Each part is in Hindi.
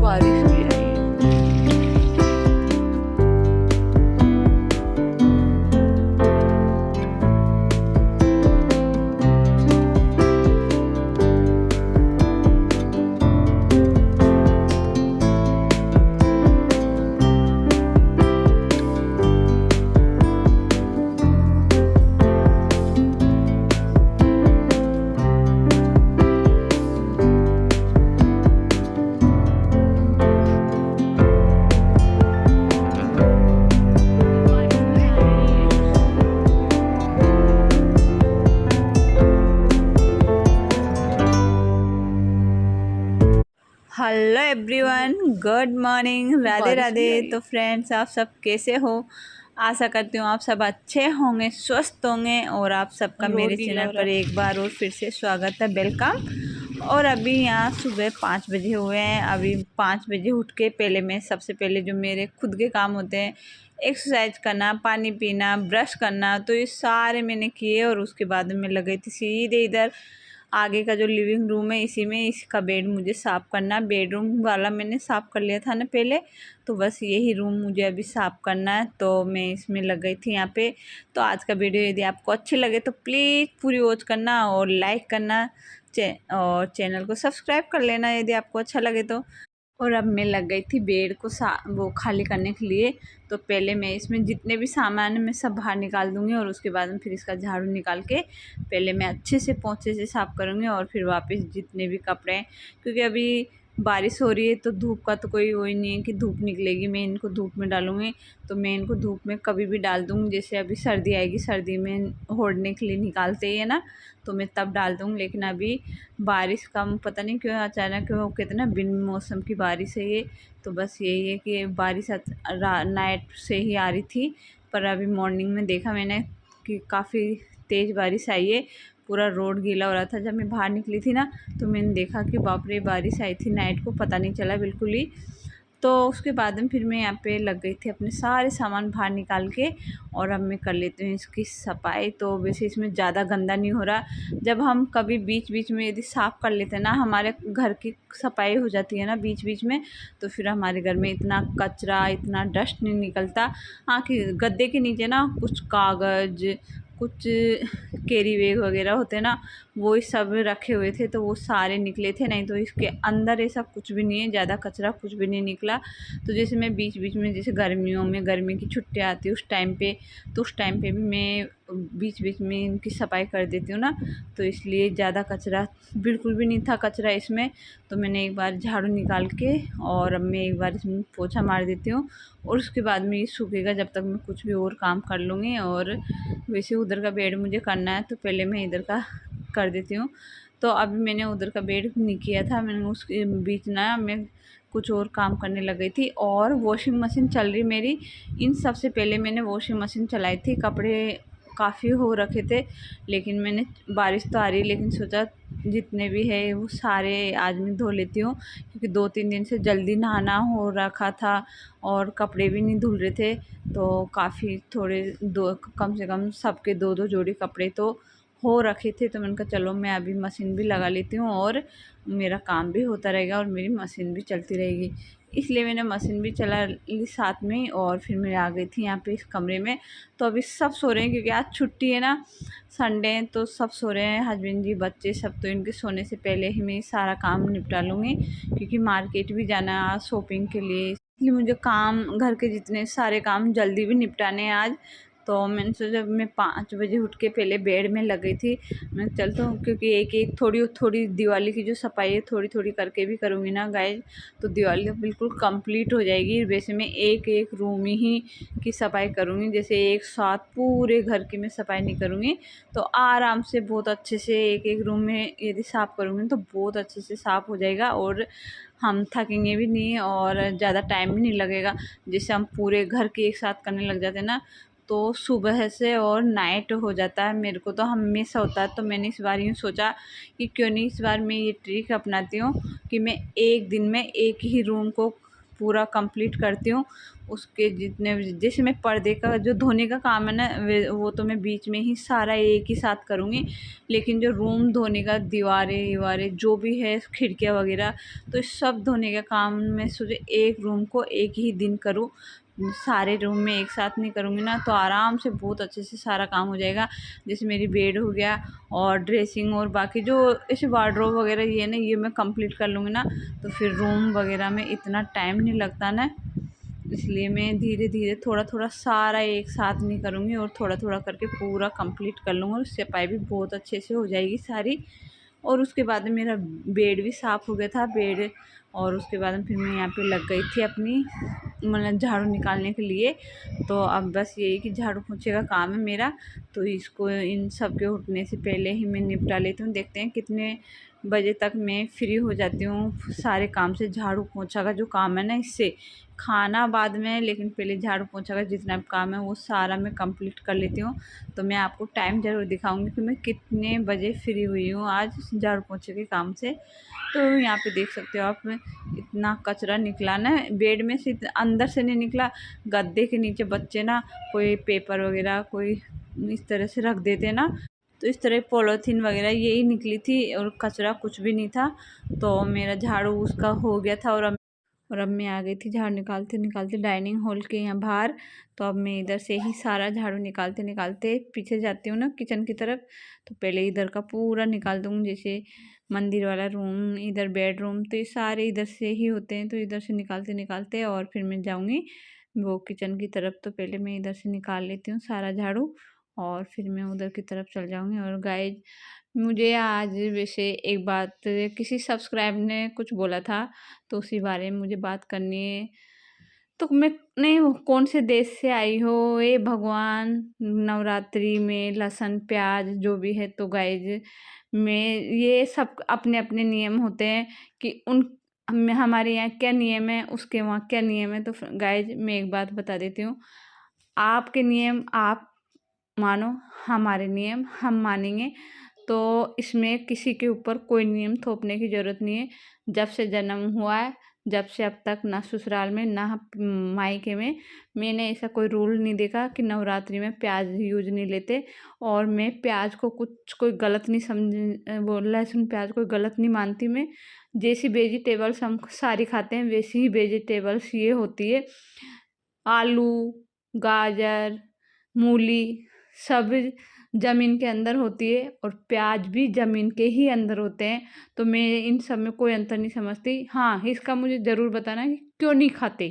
बारिश भी आई है। Hello everyone, good morning, Radhe Radhe. तो फ्रेंड्स, आप सब कैसे हो? आशा करती हूँ आप सब अच्छे होंगे, स्वस्थ होंगे। और आप सबका मेरे चैनल पर एक बार और फिर से स्वागत है, वेलकम। और अभी यहाँ सुबह 5 बजे हुए हैं। अभी 5 बजे उठ के पहले मैं सबसे पहले जो मेरे खुद के काम होते हैं, एक्सरसाइज करना, पानी पीना, ब्रश करना, तो ये सारे मैंने किए। और उसके बाद मैं लग गई थी सीधे इधर आगे का जो लिविंग रूम है, इसी में इसका बेड मुझे साफ़ करना। बेडरूम वाला मैंने साफ़ कर लिया था ना पहले, तो बस यही रूम मुझे अभी साफ़ करना है। तो मैं इसमें लग गई थी यहाँ पे। तो आज का वीडियो यदि आपको अच्छी लगे तो प्लीज़ पूरी वॉच करना और लाइक करना, और चैनल को सब्सक्राइब कर लेना यदि आपको अच्छा लगे तो। और अब मैं लग गई थी बेड को वो खाली करने के लिए। तो पहले मैं इसमें जितने भी सामान है मैं सब बाहर निकाल दूंगी, और उसके बाद में फिर इसका झाड़ू निकाल के पहले मैं अच्छे से पोंछे से साफ़ करूँगी। और फिर वापस जितने भी कपड़े हैं, क्योंकि अभी बारिश हो रही है तो धूप का तो कोई वही नहीं है कि धूप निकलेगी मैं इनको धूप में डालूँगी। तो मैं इनको धूप में कभी भी डाल दूँगी, जैसे अभी सर्दी आएगी, सर्दी में ओढ़ने के लिए निकालते ही है ना, तो मैं तब डाल दूँगी। लेकिन अभी बारिश का पता नहीं क्यों अचानक वो कितना बिन मौसम की बारिश है ये। तो बस यही है कि बारिश नाइट से ही आ रही थी, पर अभी मॉर्निंग में देखा मैंने कि काफ़ी तेज़ बारिश आई है। पूरा रोड गीला हो रहा था। जब मैं बाहर निकली थी ना, तो मैंने देखा कि बाप रे, बारिश आई थी नाइट को, पता नहीं चला बिल्कुल ही। तो उसके बाद में फिर मैं यहाँ पे लग गई थी अपने सारे सामान बाहर निकाल के। और अब मैं कर लेती हूँ इसकी सफाई। तो वैसे इसमें ज़्यादा गंदा नहीं हो रहा। जब हम कभी बीच बीच में यदि साफ़ कर लेते हैं ना, हमारे घर की सफाई हो जाती है ना बीच बीच में, तो फिर हमारे घर में इतना कचरा, इतना डस्ट नहीं निकलता। हाँ, कि गद्दे के नीचे ना कुछ कागज़, कुछ कैरी बैग वगैरह होते हैं ना, वो सब रखे हुए थे, तो वो सारे निकले थे। नहीं तो इसके अंदर ऐसा कुछ भी नहीं है, ज़्यादा कचरा कुछ भी नहीं निकला। तो जैसे मैं बीच बीच में, जैसे गर्मियों में गर्मी की छुट्टियाँ आती है उस टाइम पे, तो उस टाइम पे भी मैं बीच बीच में इनकी सफाई कर देती हूँ ना, तो इसलिए ज़्यादा कचरा बिल्कुल भी नहीं था कचरा इसमें। तो मैंने एक बार झाड़ू निकाल के और अब मैं एक बार इसमें पोछा मार देती हूँ। और उसके बाद में ये सूखेगा, जब तक मैं कुछ भी और काम कर लूँगी। और वैसे उधर का बेड मुझे करना है, तो पहले मैं इधर का कर देती हूँ। तो अभी मैंने उधर का बेड नहीं किया था, मैंने उसके बीच ना मैं कुछ और काम करने लग गई थी। और वॉशिंग मशीन चल रही मेरी। इन सबसे पहले मैंने वॉशिंग मशीन चलाई थी, कपड़े काफ़ी हो रखे थे। लेकिन मैंने, बारिश तो आ रही है लेकिन सोचा जितने भी है वो सारे आज मैं धो लेती हूँ, क्योंकि 2-3 दिन से जल्दी नहाना हो रखा था और कपड़े भी नहीं धुल रहे थे। तो काफ़ी थोड़े, दो कम से कम सबके 2-2 जोड़ी कपड़े तो हो रखे थे। तो मैंने कहा चलो मैं अभी मशीन भी लगा लेती हूँ, और मेरा काम भी होता रहेगा और मेरी मशीन भी चलती रहेगी। इसलिए मैंने मशीन भी चला ली साथ में। और फिर मैं आ गई थी यहाँ पे इस कमरे में। तो अभी सब सो रहे हैं, क्योंकि आज छुट्टी है ना, संडे है, तो सब सो रहे हैं, हस्बैंड जी, बच्चे सब। तो इनके सोने से पहले ही मैं सारा काम निपटा लूँगी, क्योंकि मार्केट भी जाना है आज शॉपिंग के लिए। इसलिए मुझे काम, घर के जितने सारे काम जल्दी भी निपटाने हैं आज। तो मैंने सोचा मैं 5 बजे उठ के पहले बेड में लग गई थी। मैं चलता हूँ, क्योंकि एक एक थोड़ी थोड़ी दिवाली की जो सफाई है थोड़ी थोड़ी करके भी करूँगी ना गाइस, तो दिवाली बिल्कुल कंप्लीट हो जाएगी। वैसे मैं एक एक रूम ही की सफाई करूँगी, जैसे एक साथ पूरे घर की मैं सफाई नहीं करूँगी। तो आराम से बहुत अच्छे से एक एक रूम में यदि साफ़ करूँगी तो बहुत अच्छे से साफ़ हो जाएगा, और हम थकेंगे भी नहीं और ज़्यादा टाइम भी नहीं लगेगा। जैसे हम पूरे घर के एक साथ करने लग जाते हैं ना, तो सुबह से और नाइट हो जाता है। मेरे को तो हमेशा होता है। तो मैंने इस बार यूँ सोचा कि क्यों नहीं इस बार मैं ये ट्रिक अपनाती हूँ कि मैं एक दिन में एक ही रूम को पूरा कंप्लीट करती हूँ। उसके जितने जैसे मैं पर्दे का जो धोने का काम है ना वो तो मैं बीच में ही सारा एक ही साथ करूँगी, लेकिन जो रूम धोने का दीवारें वीवारें जो भी है खिड़कियाँ वगैरह तो इस सब धोने का काम मैं सोचे एक रूम को एक ही दिन करूँ, सारे रूम में एक साथ नहीं करूँगी ना तो आराम से बहुत अच्छे से सारा काम हो जाएगा। जैसे मेरी बेड हो गया और ड्रेसिंग और बाकी जो ऐसे वार्डरोब वगैरह ये ना ये मैं कंप्लीट कर लूँगी ना तो फिर रूम वगैरह में इतना टाइम नहीं लगता ना, इसलिए मैं धीरे धीरे थोड़ा थोड़ा सारा एक साथ नहीं करूँगी और थोड़ा थोड़ा करके पूरा कंप्लीट कर लूँगी और सफाई भी बहुत अच्छे से हो जाएगी सारी। और उसके बाद में मेरा बेड भी साफ़ हो गया था बेड, और उसके बाद में फिर मैं यहाँ पे लग गई थी अपनी मतलब झाड़ू निकालने के लिए। तो अब बस यही कि झाड़ू पोंछे का काम है मेरा, तो इसको इन सब के उठने से पहले ही मैं निपटा लेती हूँ। देखते हैं कितने बजे तक मैं फ्री हो जाती हूँ सारे काम से। झाड़ू पोंछा का जो काम है ना इससे खाना बाद में, लेकिन पहले झाड़ू पोंछा का जितना भी काम है वो सारा मैं कंप्लीट कर लेती हूँ। तो मैं आपको टाइम ज़रूर दिखाऊंगी कि मैं कितने बजे फ्री हुई हूँ आज झाड़ू पोंछे के काम से। तो यहाँ पे देख सकते हो आप, इतना कचरा निकला ना बेड में से, अंदर से नहीं निकला, गद्दे के नीचे बच्चे ना कोई पेपर वगैरह कोई इस तरह से रख देते ना, तो इस तरह पॉलीथीन वगैरह यही निकली थी और कचरा कुछ भी नहीं था। तो मेरा झाड़ू उसका हो गया था और अब मैं आ गई थी झाड़ू निकालते निकालते डाइनिंग हॉल के यहाँ बाहर। तो अब मैं इधर से ही सारा झाड़ू निकालते निकालते पीछे जाती हूँ ना किचन की तरफ, तो पहले इधर का पूरा निकाल दूँगी। जैसे मंदिर वाला रूम, इधर बेडरूम, तो ये सारे इधर से ही होते हैं, तो इधर से निकालते निकालते और फिर मैं जाऊँगी वो किचन की तरफ। तो पहले मैं इधर से निकाल लेती हूँ सारा झाड़ू और फिर मैं उधर की तरफ चल जाऊँगी। और गाइस मुझे आज वैसे एक बात किसी सब्सक्राइब ने कुछ बोला था तो उसी बारे में मुझे बात करनी है। तो मैं नहीं कौन से देश से आई हो ये भगवान, नवरात्रि में लहसुन प्याज जो भी है, तो गाइज में ये सब अपने अपने नियम होते हैं कि उन हमारे यहाँ क्या नियम है उसके वहाँ क्या नियम है। तो गाइज मैं एक बात बता देती हूँ, आपके नियम आप मानो, हमारे नियम हम मानेंगे, तो इसमें किसी के ऊपर कोई नियम थोपने की ज़रूरत नहीं है। जब से जन्म हुआ है जब से अब तक ना ससुराल में ना मायके में मैंने ऐसा कोई रूल नहीं देखा कि नवरात्रि में प्याज यूज नहीं लेते। और मैं प्याज को कुछ कोई गलत नहीं समझ, वो लहसुन प्याज कोई गलत नहीं मानती मैं। जैसी वेजिटेबल्स हम सारी खाते हैं वैसी ही वेजिटेबल्स ये होती है। आलू, गाजर, मूली सब ज़मीन के अंदर होती है और प्याज भी ज़मीन के ही अंदर होते हैं। तो मैं इन सब में कोई अंतर नहीं समझती। हाँ, इसका मुझे ज़रूर बताना कि क्यों नहीं खाते,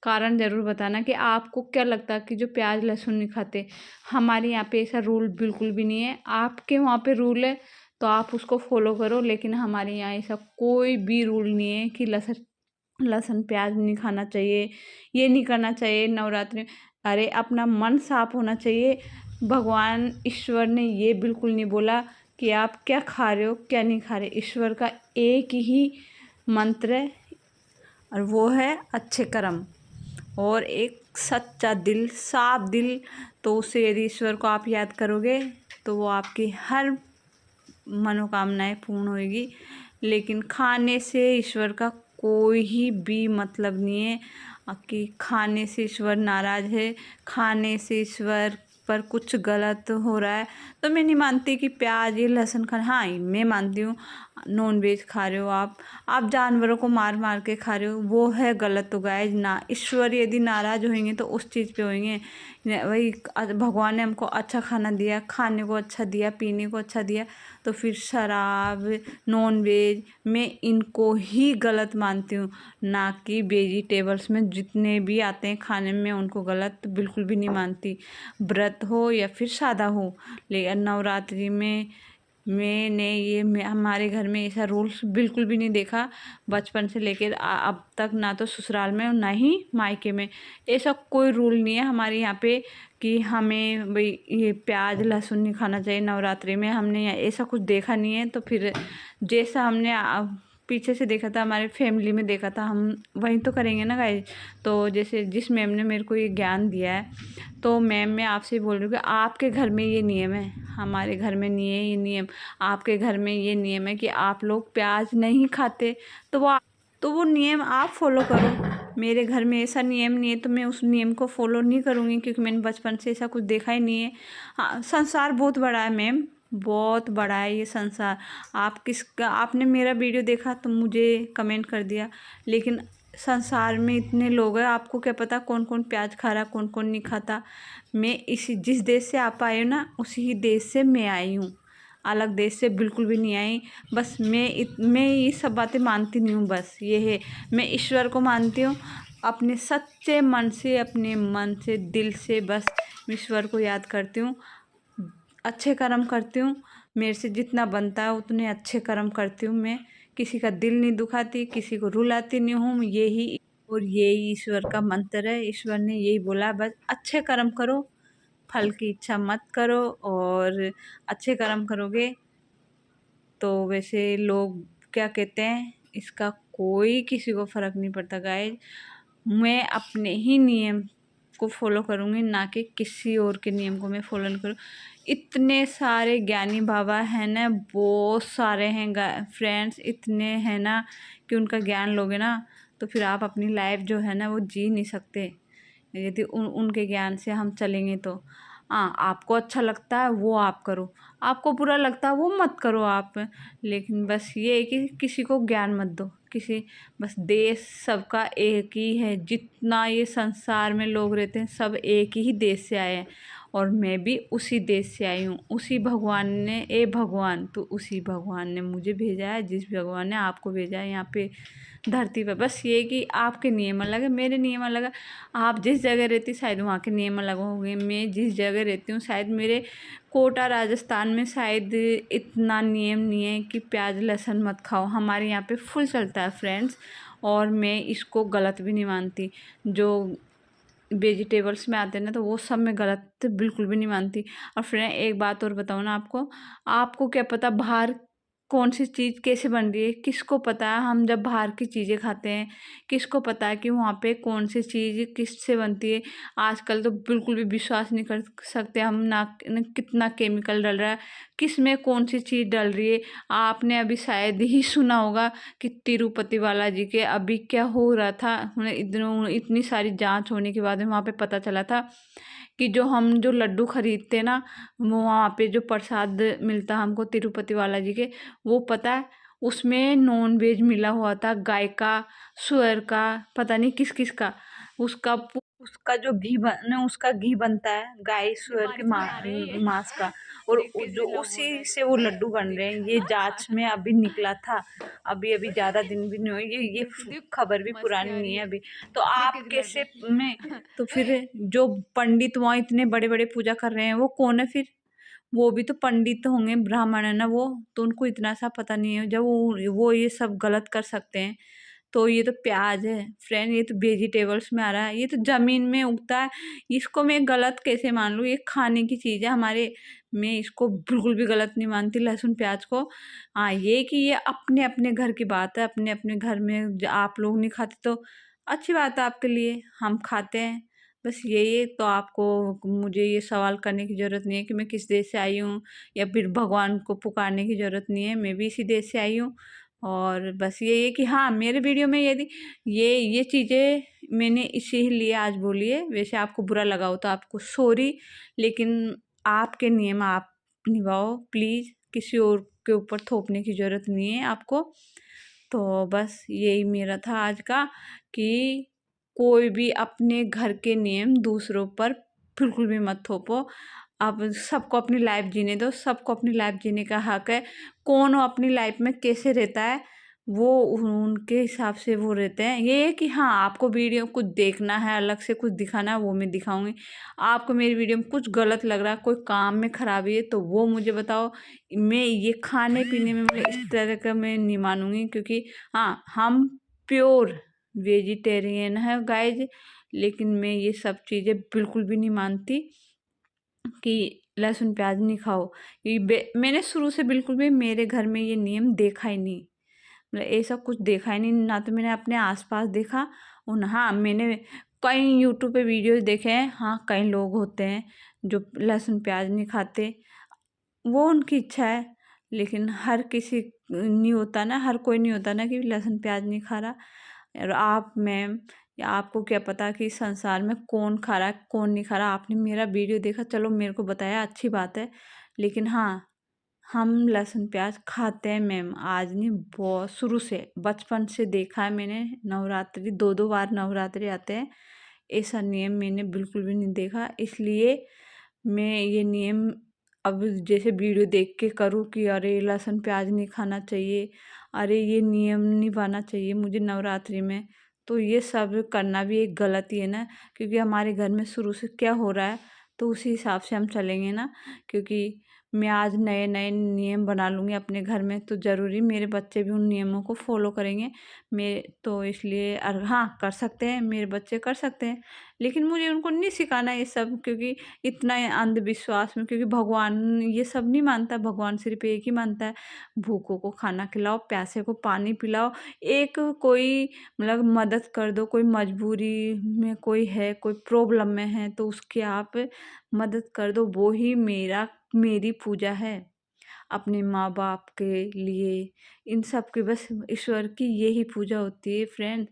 कारण ज़रूर बताना कि आपको क्या लगता है कि जो प्याज लहसुन नहीं खाते। हमारे यहाँ पे ऐसा रूल बिल्कुल भी नहीं है। आपके वहाँ पे रूल है तो आप उसको फॉलो करो, लेकिन हमारे यहाँ ऐसा कोई भी रूल नहीं है कि लहसुन प्याज नहीं खाना चाहिए, ये नहीं करना चाहिए नवरात्रि में। अरे अपना मन साफ होना चाहिए। भगवान ईश्वर ने ये बिल्कुल नहीं बोला कि आप क्या खा रहे हो क्या नहीं खा रहे। ईश्वर का एक ही मंत्र है और वो है अच्छे कर्म और एक सच्चा दिल, साफ दिल। तो उससे यदि ईश्वर को आप याद करोगे तो वो आपकी हर मनोकामनाएं पूर्ण होगी। लेकिन खाने से ईश्वर का कोई ही भी मतलब नहीं है कि खाने से ईश्वर नाराज़ है, खाने से ईश्वर पर कुछ गलत हो रहा है। तो मैं नहीं मानती कि प्याज या लहसुन खाना, हाँ मैं मानती हूँ नॉन वेज खा रहे हो आप जानवरों को मार मार के खा रहे हो, वो है गलत। तो गाइज ना, ईश्वर यदि नाराज़ होंगे तो उस चीज़ पे होंगे। वही भगवान ने हमको अच्छा खाना दिया, खाने को अच्छा दिया, पीने को अच्छा दिया, तो फिर शराब नॉन वेज मैं इनको ही गलत मानती हूँ, ना कि वेजिटेबल्स में जितने भी आते हैं खाने में उनको गलत बिल्कुल भी नहीं मानती। व्रत हो या फिर सादा हो, लेकिन नवरात्रि में मैंने ये हमारे घर में ऐसा रूल्स बिल्कुल भी नहीं देखा बचपन से लेकर अब तक, ना तो ससुराल में और ना ही मायके में ऐसा कोई रूल नहीं है हमारे यहाँ पे कि हमें भाई ये प्याज लहसुन नहीं खाना चाहिए नवरात्रि में। हमने ऐसा कुछ देखा नहीं है। तो फिर जैसा हमने पीछे से देखा था, हमारे फैमिली में देखा था, हम वहीं तो करेंगे ना गाइस। तो जैसे जिस मैम ने मेरे को ये ज्ञान दिया है, तो मैम मैं आपसे बोल रही हूँ कि आपके घर में ये नियम है, हमारे घर में नहीं है ये नियम। आपके घर में ये नियम है कि आप लोग प्याज नहीं खाते, तो तो वो नियम आप फॉलो करो। मेरे घर में ऐसा नियम नहीं है तो मैं उस नियम को फॉलो नहीं करूँगी, क्योंकि मैंने बचपन से ऐसा कुछ देखा ही नहीं है। हाँ, संसार बहुत बड़ा है मैम, बहुत बड़ा है ये संसार। आपने मेरा वीडियो देखा तो मुझे कमेंट कर दिया, लेकिन संसार में इतने लोग हैं, आपको क्या पता कौन कौन प्याज खा रहा, कौन कौन नहीं खाता। मैं जिस देश से आप आए हो ना, उसी ही देश से मैं आई हूँ, अलग देश से बिल्कुल भी नहीं आई। बस मैं ये सब बातें मानती नहीं हूँ। बस ये है, मैं ईश्वर को मानती हूँ अपने सच्चे मन से, अपने मन से, दिल से। बस ईश्वर को याद करती हूँ, अच्छे कर्म करती हूँ, मेरे से जितना बनता है उतने अच्छे कर्म करती हूँ। मैं किसी का दिल नहीं दुखाती, किसी को रुलाती नहीं हूँ। यही ईश्वर का मंत्र है। ईश्वर ने यही बोला, बस अच्छे कर्म करो, फल की इच्छा मत करो। और अच्छे कर्म करोगे तो वैसे लोग क्या कहते हैं, इसका कोई किसी को फ़र्क नहीं पड़ता गाइस। मैं अपने ही नियम को फॉलो करूँगी, ना कि किसी और के नियम को मैं फॉलो नहीं करूँ। इतने सारे ज्ञानी बाबा हैं ना, बहुत सारे हैं फ्रेंड्स, इतने हैं ना कि उनका ज्ञान लोगे ना तो फिर आप अपनी लाइफ जो है ना वो जी नहीं सकते, यदि उनके ज्ञान से हम चलेंगे तो। हाँ, आपको अच्छा लगता है वो आप करो, आपको बुरा लगता है वो मत करो आप। लेकिन बस ये है कि किसी को ज्ञान मत दो, बस देश सबका एक ही है। जितना ये संसार में लोग रहते हैं सब एक ही देश से आए हैं, और मैं भी उसी देश से आई हूँ। उसी भगवान ने, भगवान, तो उसी भगवान ने मुझे भेजा है, जिस भगवान ने आपको भेजा है यहाँ पे धरती पर। बस ये कि आपके नियम अलग है, मेरे नियम अलग है। आप जिस जगह रहती शायद वहाँ के नियम अलग होंगे, मैं जिस जगह रहती हूँ शायद मेरे कोटा राजस्थान में शायद इतना नियम नहीं है कि प्याज लहसुन मत खाओ। हमारे यहाँ पे फुल चलता है फ्रेंड्स, और मैं इसको गलत भी नहीं मानती। जो वेजिटेबल्स में आते हैं ना तो वो सब मैं गलत बिल्कुल भी नहीं मानती। और फ्रेंड एक बात और बताऊँ ना आपको क्या पता बाहर कौन सी चीज़ कैसे बन रही है, किसको पता है। हम जब बाहर की चीज़ें खाते हैं, किसको पता है कि वहाँ पे कौन सी चीज़ किससे बनती है। आजकल तो बिल्कुल भी विश्वास नहीं कर सकते हम ना कितना केमिकल डल रहा है, किस में कौन सी चीज़ डल रही है। आपने अभी शायद ही सुना होगा कि तिरुपति बालाजी के अभी क्या हो रहा था, इतनी सारी जांच होने के बाद में वहाँ पे पता चला था कि जो लड्डू खरीदते ना, वो वहाँ पे जो प्रसाद मिलता हमको तिरुपति बालाजी के, वो पता है उसमें नॉन वेज मिला हुआ था, गाय का, सुअर का, पता नहीं किस किस का। उसका जो उसका घी बनता है गाय सुअर के मांस का, और जो उसी से वो लड्डू बन रहे हैं। ये जांच में अभी निकला था, अभी ज़्यादा दिन भी नहीं हुए, ये खबर भी पुरानी नहीं है अभी। तो आप कैसे में तो फिर जो पंडित वहाँ इतने बड़े बड़े पूजा कर रहे हैं वो कौन है फिर? वो भी तो पंडित होंगे, ब्राह्मण है ना वो, तो उनको इतना सा पता नहीं है। जब वो ये सब गलत कर सकते हैं, तो ये तो प्याज है फ्रेंड, ये तो वेजिटेबल्स में आ रहा है, ये तो ज़मीन में उगता है। इसको मैं गलत कैसे मान लूँ? ये खाने की चीज़ है हमारे, मैं इसको बिल्कुल भी गलत नहीं मानती लहसुन प्याज को। हाँ, ये कि ये अपने अपने घर की बात है, अपने अपने घर में आप लोग नहीं खाते तो अच्छी बात है आपके लिए, हम खाते हैं। बस यही है। तो आपको मुझे ये सवाल करने की ज़रूरत नहीं है कि मैं किस देश से आई हूँ, या फिर भगवान को पुकारने की ज़रूरत नहीं है, मैं भी इसी देश से आई हूँ। और बस यही है कि हाँ, मेरे वीडियो में यदि ये चीज़ें मैंने इसीलिए आज बोली है, वैसे आपको बुरा लगा हो तो आपको सॉरी, लेकिन आपके नियम आप निभाओ प्लीज़, किसी और के ऊपर थोपने की ज़रूरत नहीं है आपको। तो बस यही मेरा था आज का, कि कोई भी अपने घर के नियम दूसरों पर बिल्कुल भी मत थोपो। आप सबको अपनी लाइफ जीने दो, सबको अपनी लाइफ जीने का हक है। कौन अपनी लाइफ में कैसे रहता है वो उनके हिसाब से वो रहते हैं। ये है कि हाँ, आपको वीडियो कुछ देखना है, अलग से कुछ दिखाना है, वो मैं दिखाऊंगी। आपको मेरी वीडियो में कुछ गलत लग रहा है, कोई काम में खराबी है तो वो मुझे बताओ। मैं ये खाने पीने में मतलब इस तरह का मैं नहीं मानूंगी, क्योंकि हाँ, हम प्योर वेजिटेरियन है गाइज, लेकिन मैं ये सब चीज़ें बिल्कुल भी नहीं मानती कि लहसुन प्याज नहीं खाओ। मैंने शुरू से बिल्कुल भी मेरे घर में ये नियम देखा ही नहीं, मतलब ऐसा कुछ देखा ही नहीं, ना तो मैंने अपने आसपास देखा। और हाँ, मैंने कई यूट्यूब पे वीडियोस देखे हैं। हाँ, कई लोग होते हैं जो लहसुन प्याज नहीं खाते, वो उनकी इच्छा है, लेकिन हर किसी नहीं होता ना, हर कोई नहीं होता ना कि लहसुन प्याज नहीं खा रहा। और आप मैम, या आपको क्या पता कि संसार में कौन खा रहा है कौन नहीं खा रहा। आपने मेरा वीडियो देखा, चलो मेरे को बताया, अच्छी बात है। लेकिन हाँ, हम लहसुन प्याज खाते हैं मैम, आज नहीं, बहुत शुरू से बचपन से देखा है मैंने। नवरात्रि 2-2 बार नवरात्रि आते हैं, ऐसा नियम मैंने बिल्कुल भी नहीं देखा। इसलिए मैं ये नियम अब जैसे वीडियो देख के करूँ कि अरे लहसुन प्याज नहीं खाना चाहिए, अरे ये नियम निभाना चाहिए मुझे नवरात्रि में, तो ये सब करना भी एक गलती है ना। क्योंकि हमारे घर में शुरू से क्या हो रहा है तो उसी हिसाब से हम चलेंगे ना। क्योंकि मैं आज नए नए नियम बना लूँगी अपने घर में, तो ज़रूरी मेरे बच्चे भी उन नियमों को फॉलो करेंगे। मेरे तो इसलिए हाँ, कर सकते हैं, मेरे बच्चे कर सकते हैं, लेकिन मुझे उनको नहीं सिखाना ये सब। क्योंकि इतना अंधविश्वास में, क्योंकि भगवान ये सब नहीं मानता, भगवान सिर्फ एक ही मानता है, भूखों को खाना खिलाओ, प्यासे को पानी पिलाओ। एक कोई मतलब मदद कर दो, कोई मजबूरी में कोई है, कोई प्रॉब्लम में है, तो उसकी आप मदद कर दो, वो ही मेरी पूजा है। अपने माँ बाप के लिए, इन सब की बस ईश्वर की यही पूजा होती है फ्रेंड,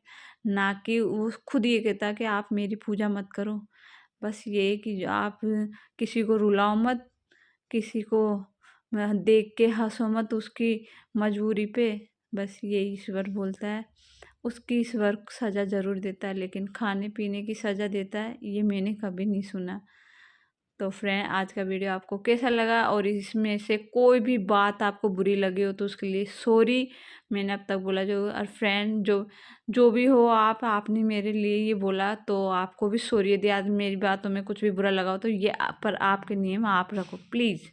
ना कि वो खुद ये कहता है कि आप मेरी पूजा मत करो। बस ये है कि आप किसी को रुलाओ मत, किसी को देख के हंसो मत उसकी मजबूरी पे। बस ये ईश्वर बोलता है। उसकी ईश्वर सज़ा ज़रूर देता है, लेकिन खाने पीने की सज़ा देता है ये मैंने कभी नहीं सुना। तो फ्रेंड, आज का वीडियो आपको कैसा लगा, और इसमें से कोई भी बात आपको बुरी लगी हो तो उसके लिए सॉरी। मैंने अब तक बोला जो, और फ्रेंड जो जो भी हो, आपने मेरे लिए ये बोला तो आपको भी सॉरी। यदि आज मेरी बातों में कुछ भी बुरा लगा हो तो ये पर आपके नियम आप रखो प्लीज़।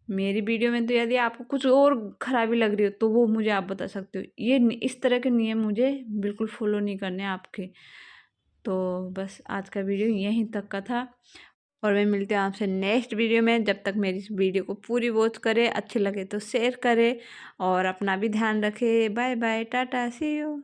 मेरी वीडियो में तो यदि आपको कुछ और खराबी लग रही हो तो वो मुझे आप बता सकते हो। ये इस तरह के नियम मुझे बिल्कुल फॉलो नहीं करने आपके। तो बस आज का वीडियो यहीं तक का था, और मैं मिलती हूँ आपसे नेक्स्ट वीडियो में। जब तक मेरी इस वीडियो को पूरी वॉच करें, अच्छी लगे तो शेयर करें, और अपना भी ध्यान रखें। Bye bye, tata, see you.